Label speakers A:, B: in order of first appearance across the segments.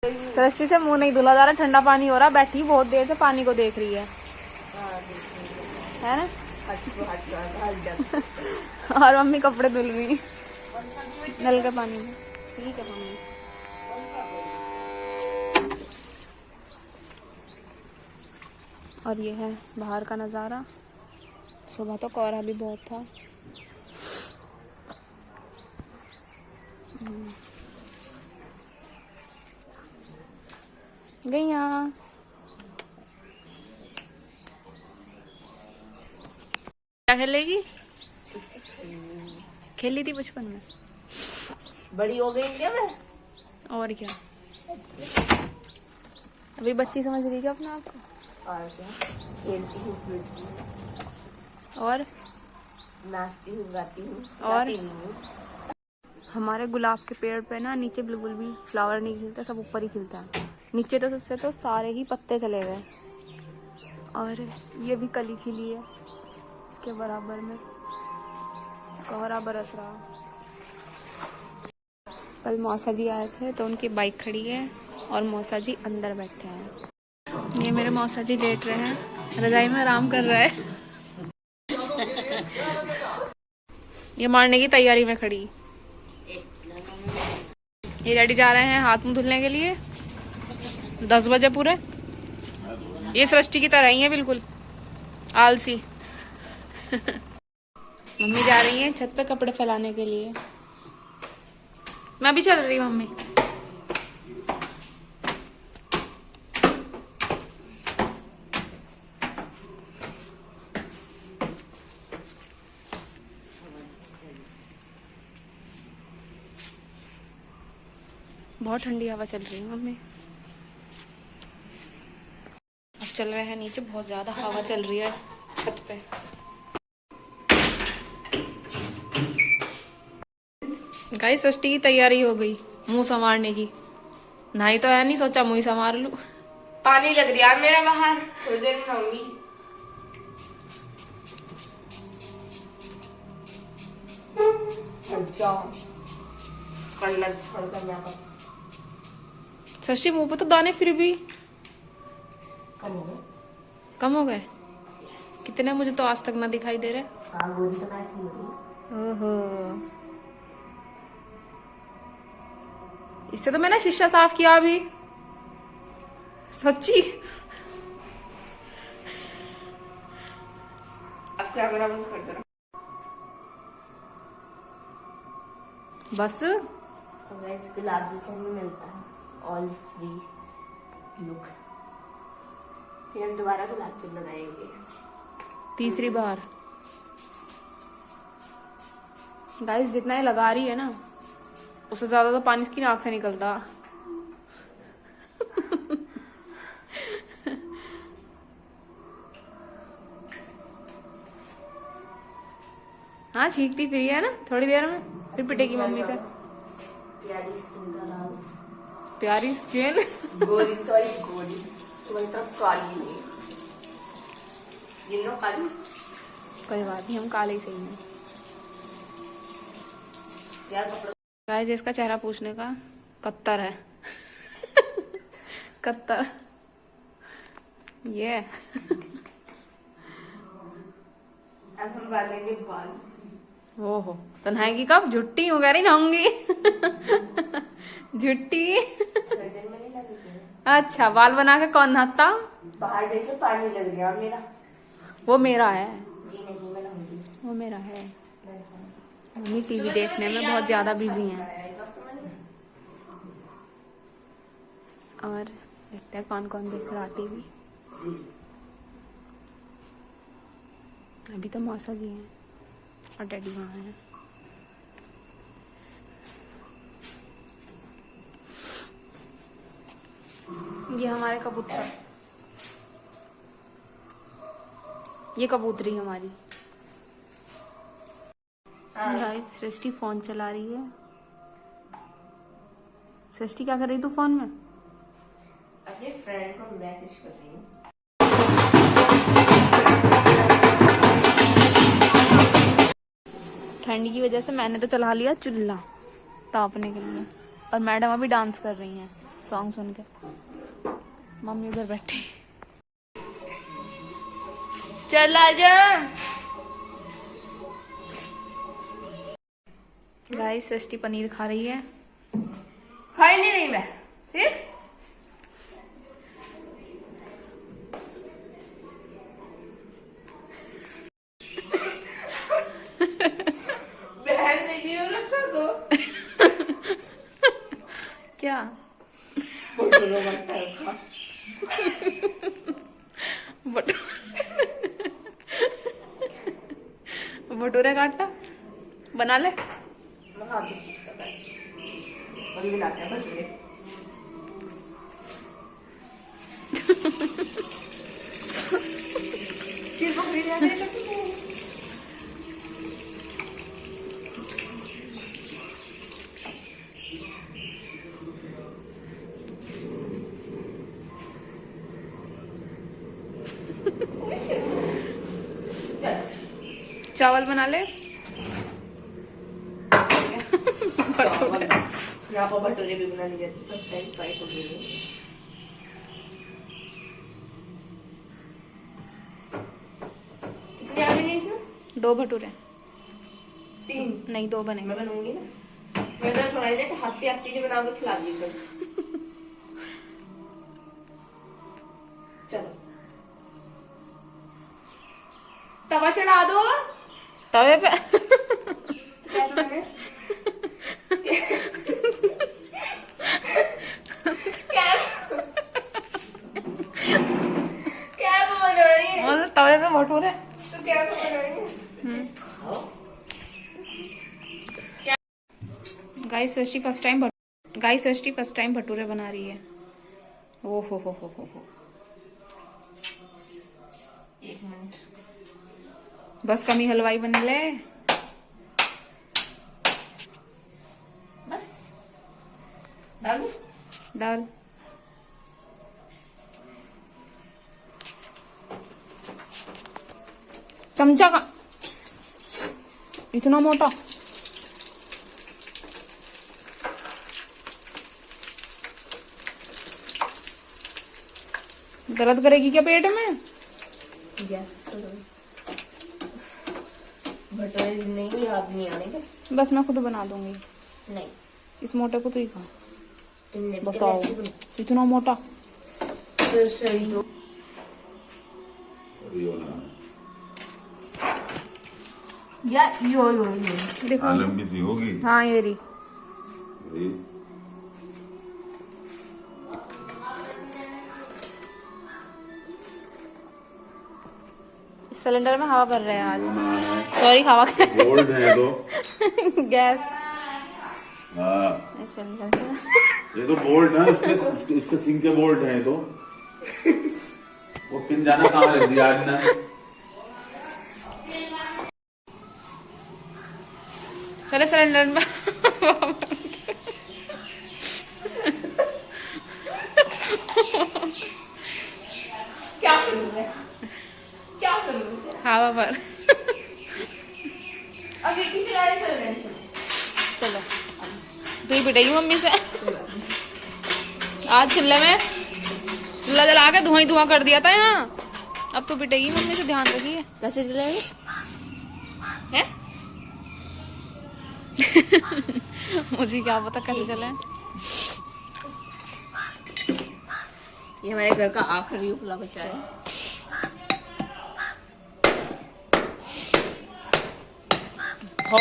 A: सृष्टि से मुंह नहीं धुला जा रहा, ठंडा पानी हो रहा, बैठी बहुत देर से पानी को देख रही है ना। और मम्मी कपड़े धुल रही नल के पानी में। ठीक है मम्मी। और ये है बाहर का नज़ारा। सुबह तो कोहरा भी बहुत था। गैया क्या खेलेगी? खेली थी बचपन में।
B: बड़ी हो गई क्या मैं?
A: और क्या, अभी बच्ची समझ रही क्या अपने आप को?
B: और क्या, खेलती हूँ, फिरती हूँ,
A: और
B: नाचती हूँ, गाती हूँ,
A: और
B: गाती हूँ।
A: हमारे गुलाब के पेड़ पे ना नीचे बिल्कुल भी फ्लावर नहीं खिलता, सब ऊपर ही खिलता है। नीचे तो सबसे तो सारे ही पत्ते चले गए। और ये भी कली खिली है, इसके बराबर में कोहरा बरस रहा। कल मौसा जी आए थे तो उनकी बाइक खड़ी है और मौसा जी अंदर बैठे हैं। ये मेरे मौसा जी लेट रहे हैं, रजाई में आराम कर रहा है। ये मारने की तैयारी में खड़ी। ये डैडी जा रहे हैं हाथ मुंह धुलने के लिए 10 बजे पूरे। ये सृष्टि की तरह ही है बिल्कुल आलसी। मम्मी जा रही है छत पे कपड़े फैलाने के लिए। मैं भी चल रही हूँ मम्मी। बहुत ठंडी हवा चल रही है मम्मी। अब चल रहे हैं नीचे, बहुत ज्यादा हवा चल रही है छत पे। गाइस सृष्टि की तैयारी हो गई मुंह संवारने की। नहाई तो है नहीं, सोचा मुंह ही संवार लूं।
B: पानी लग रहा है मेरा बाहर, थोड़ी देर में आऊंगी। थोड़ा सा मैं
A: सृष्टि मुंह पे तो दाने फिर भी
B: कम हो गए।
A: कम हो गए। कितने? मुझे तो आज तक ना दिखाई दे रहे।
B: हाँ, गोली तो ऐसी हो रही।
A: ओहो, इससे तो मैंने शीशा साफ किया अभी। सच्ची
B: अब कैमरा बंद कर दे।
A: बस
B: तो गाइस गुलाब जी से हमें मिलता है ऑल फ्री लुक। फिर हम दोबारा गुलाब जल लगाएंगे
A: तीसरी बार। गाइस जितना ये लगा रही है ना उससे ज्यादा तो पानी इसकी नाक से निकलता। हाँ छींकती फिर है ना, थोड़ी देर में फिर पिटेगी मम्मी से।
B: प्यारी स्किन का राज।
A: प्यारी स्किन
B: गोरी सॉरी गोरी, तुम्हारी तरफ काली नहीं, ये लो काली।
A: कोई बात नहीं, हम काले ही सही हैं।
B: यार कपड़े
A: गाइस इसका चेहरा पूछने का कत्तर है। कत्तर ये
B: अब हम बांधेंगे बाल।
A: ओहो, तो नहाएगी कब? झुट्टी हूँ कह रही नहाऊंगी। झुट्टी।
B: सर्दियों में नहीं लगेगी।
A: अच्छा, बाल बना के कौन नहाता?
B: बाहर देखे पानी लग गया मेरा।
A: वो मेरा है।
B: जी नहीं, मैं नहाऊंगी।
A: वो मेरा है। मम्मी टीवी देखने में बहुत ज्यादा बिजी हैं। और देखते हैं कौन कौन देख रहा टीवी। अभी तो मौसा जी हैं और डैडी वहाँ हैं। ये हमारे कबूतर, ये कबूतरी हमारी। गाइस सृष्टि फोन चला रही है। सृष्टि क्या कर रही तू फोन में?
B: अपने फ्रेंड को मैसेज कर रही हूँ।
A: ठंड की वजह से मैंने तो चला लिया चूल्हा तापने के लिए, और मैडम अभी डांस कर रही हैं। सॉन्ग सुन के। मम्मी उधर बैठी। चला जा गाइस, सृष्टि पनीर खा रही है।
B: खाई नहीं रही मैं फिर। बहन नहीं रखा दो
A: क्या भटूरे काटना बना ले। चावल बना ले।
B: यहाँ पर भटूरे भी बना लिए थे, फर्स्ट टाइम ट्राई कर रही हूँ। कितने आ गए इसमें?
A: 2 भटूरे।
B: 3
A: नहीं 2 बनेंगे।
B: मैं बनूंगी ना। मैं तो थोड़ा ही हाथी हाथी जो बना के खिला दी। चलो तवा चढ़ा दो
A: तवे पे।
B: क्या बनाना है? क्या बना रही है?
A: मतलब तवे पे भटूरे।
B: तो क्या बना रही है?
A: गाइस, सृष्टि फर्स्ट टाइम भटूरे बना रही है। ओ हो।
B: 1 मिनट
A: बस कमी हलवाई बन ले।
B: बस डालू।
A: डाल। चमचा का इतना मोटा। दर्द करेगी क्या पेट में?
B: यस भटूरे नहीं याद नहीं आने के।
A: बस मैं खुद बना दूंगी।
B: नहीं
A: इस मोटे को तो ही खा।
B: तुमने
A: बताओ इतना मोटा।
B: सही दो। या यो
A: देखो
C: लंबी सी होगी।
A: हाँ ये रही। सिलेंडर में हवा भर रहे हैं आज। सॉरी हवा
C: बोल्ट है तो
A: गैस।
C: हाँ ये तो बोल्ट है उसके इसके सिंक के बोल्ट है तो। वो पिन जाना कहाँ रख दिया आज ने।
A: चले सिलेंडर में।
B: क्या करूँगा? क्या करूँगा?
A: हवा भर।
B: अब ये किचन वाले चल रहे हैं।
A: चलो तू ही पिटेगी मम्मी से। आज चूल्हे में चूल्हा जला के धुआं ही धुआं कर दिया था यहाँ। अब तो पिटेगी मम्मी से, ध्यान रखिए।
B: कैसे चलाएंगे? हैं?
A: मुझे क्या पता कैसे चले।
B: ये हमारे घर का आखिरी उपला बचा है।
A: हो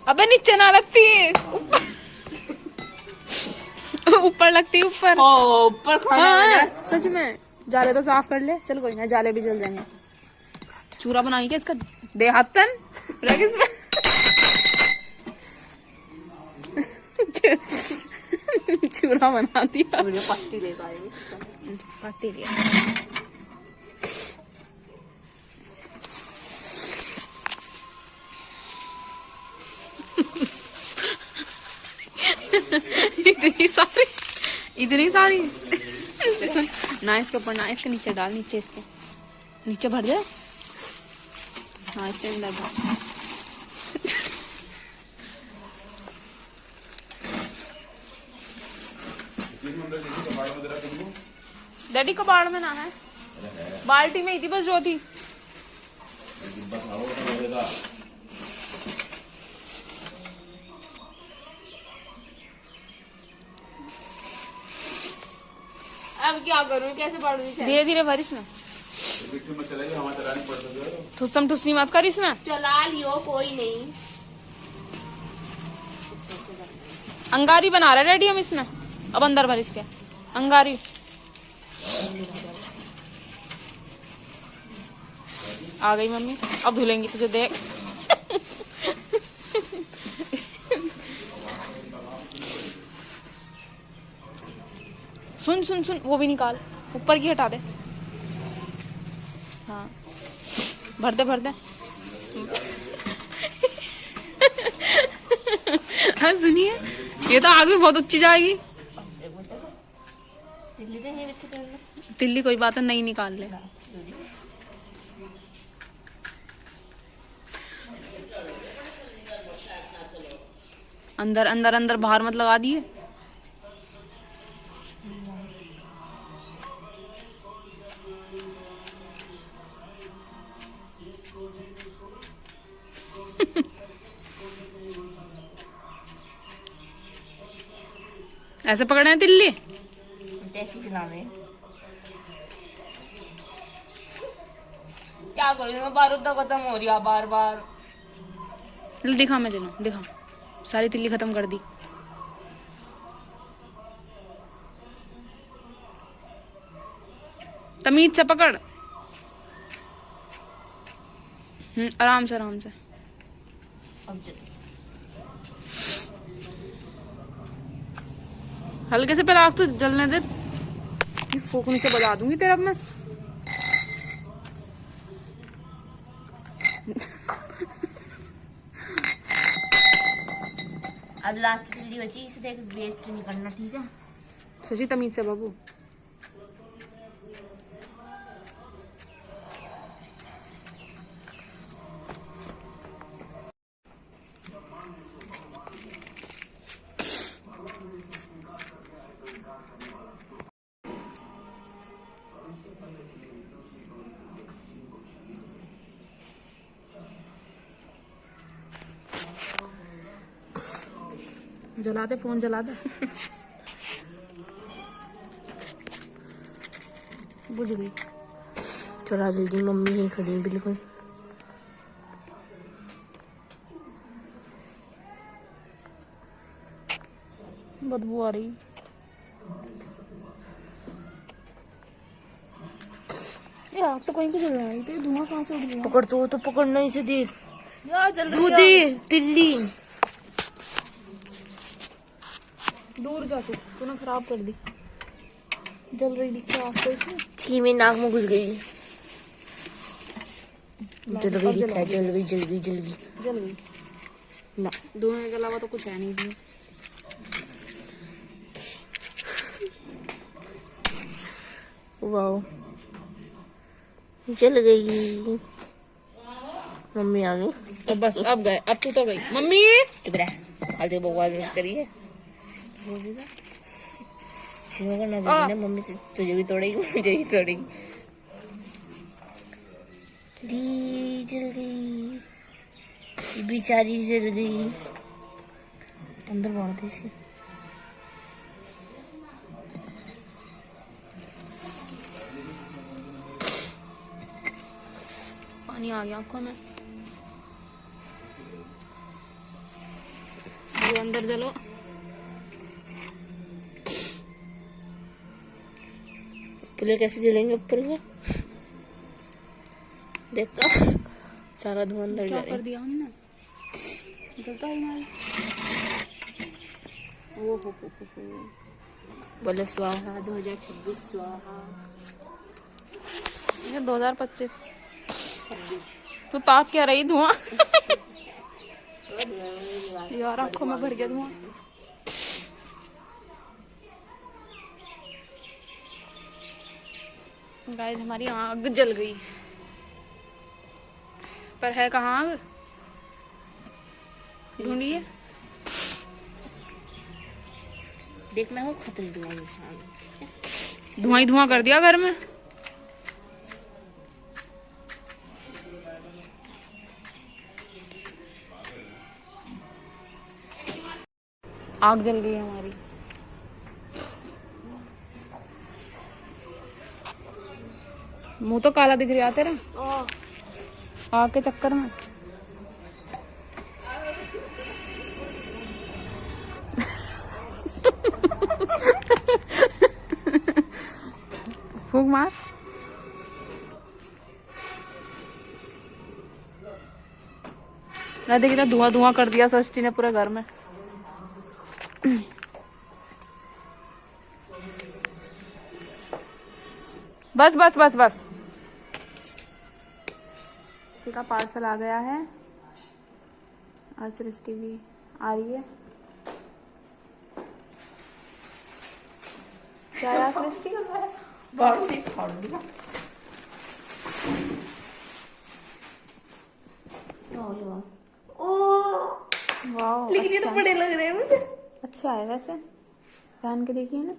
A: अबे नीचे ना लगती, ऊपर लगती है ऊपर।
B: ऊपर खाना
A: हाँ, सच में। जाले तो साफ कर ले। चल कोई ना, जाले भी जल जाएंगे। चूरा बनाई क्या इसका? दे हाथ तन रख इसमें। चूरा बना दिया।
B: मुझे पत्ती दे पाएगी।
A: पत्ती दिया। इतनी सारी सुन ना, इसके ऊपर ना, इसके नीचे डाल, नीचे इसके नीचे भर दे। हाँ इसके अंदर भर। डैडी को बाढ़ में ना है, बाल्टी में ही थी बस जो थी।
B: अब क्या करूं, कैसे पढ़ूं?
A: धीरे धीरे भर इसमें, ठुसम ठुसी मत कर इसमें।
B: चला लियो, कोई नहीं।
A: अंगारी बना रहे डैडी हम इसमें। अब अंदर भर इसके अंगारी। आ गई मम्मी, अब धुलेंगी तुझे देख। सुन सुन सुन, वो भी निकाल, ऊपर की हटा दे। हाँ भर दे भर दे। हाँ सुनिए, ये तो आग भी बहुत ऊंची जाएगी। तिल्ली कोई बात है, नहीं निकाल ले। अंदर अंदर अंदर, बाहर मत लगा दिए। ऐसे पकड़े हैं तिल्ली,
B: ऐसी चलाने। क्या करूं मैं, बारूद तो खत्म हो रही है बार बार।
A: दिखा मैं चलो, दिखा, सारी तिल्ली खत्म कर दी। तमीज से पकड़। आराम से आराम से।
B: अब चल।
A: हल्के से पहले आग तो जलने दे, ये फूकनी से बजा दूंगी तेरा। अब मैं
B: अब लास्ट तिल्ली बची, इसे देख वेस्ट नहीं करना, ठीक है?
A: सची तमीज से बाबू। जला दे फोन, जला दे। बुझ गई।
B: चला जल्दी, मम्मी नहीं खड़ी बिल्कुल।
A: बदबू आ रही। यार तो कहीं को जल रहा है, तो ये धुआं कहाँ से उड़ गया?
B: पकड़ तो पकड़ना ही से देख
A: यार जल रही
B: दूधी
A: है।
B: तिल्ली।
A: दूर जा तू, तूने खराब कर दी। जल रही दिख रहा है इसमें।
B: छी में नाक में घुस गई। जल गई दिख रहा है, जल गई जल गई जल गई
A: जल गई
B: ना।
A: धुएं के अलावा तो कुछ है नहीं इसमें।
B: वाओ जल गई। मम्मी आ गई।
A: अब बस, अब गए, अब तू तो गई मम्मी।
B: चुप रह, आज बकवास मत करिए। शुरू करना चाहिए ना, मम्मी तुझे भी तोड़ेगी मुझे भी तोड़ेगी। दी जल गई बेचारी, जल गई। अंदर बांध दे इसे।
A: पानी आ गया आंखों में। ये अंदर चलो।
B: पुले कैसे जलेंगे ऊपर का? देखा सारा धुआं अंदर जा
A: क्या
B: रहा
A: कर दिया हमने? जलता ही नहीं। ओ हो
B: बोले स्वाहा 2026 स्वाहा।
A: ये 2025 तो ताप क्या रही धुआं। यार आंखों में भर गया धुआं। गाइस हमारी आग जल गई, पर है कहाँ आग, ढूंढिए।
B: देख मैं हूँ खतरे धुआं इंसान।
A: धुआं ही धुआं कर दिया घर में। आग जल गई हमारी। मुंह तो काला दिख रहा है तेरा आग के चक्कर में। फूंक मार। देखिए ना धुआं धुआं कर दिया षष्ठी ने पूरे घर में। बस बस बस बस। सृष्टि का पार्सल आ गया है। आज सृष्टि भी आ रही है। क्या आया सृष्टि? वाह,
B: लेकिन ये तो बड़े लग रहे हैं मुझे।
A: अच्छा है वैसे, पहन के देखिए ना,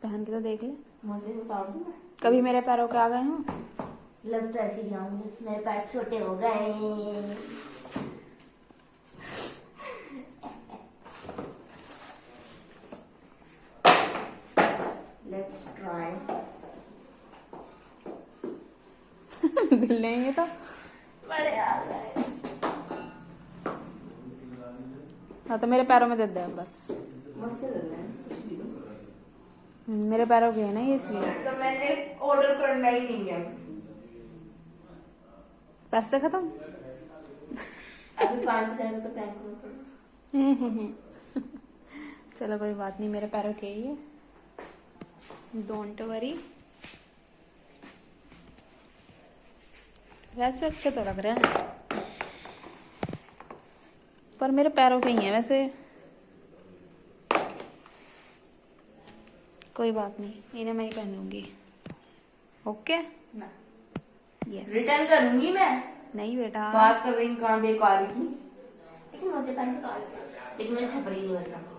A: पहन के तो देख ले।
B: मजे में उतार दूं मैं?
A: कभी मेरे पैरों के आ गए हो?
B: लग तो ऐसे ही रहा मुझे, मेरे पैर छोटे हो गए। Let's try.
A: दिल लेंगे तो
B: बड़े आ गए।
A: हाँ तो मेरे पैरों में दे दे बस।
B: मस्त लग रहा है।
A: मेरे पैरों के है ना ये, इसलिए।
B: तो मैंने ऑर्डर करना ही नहीं है।
A: पैसे खत्म।
B: अभी 5,000 रुपये बैंक में पड़े।
A: चलो कोई बात नहीं, मेरे पैरों के ही है, डोंट वरी। वैसे अच्छे तो लग रहे हैं, पर मेरे पैरों के ही है वैसे। कोई बात नहीं, इन्हें मैं ही पहनूंगी। ओके
B: ना
A: यस।
B: रिटर्न करूंगी मैं।
A: नहीं बेटा,
B: बात कर रही हूँ कहाँ बेकार की। लेकिन मुझे पैंट लेकिन मुझे छपरी नहीं लग रहा।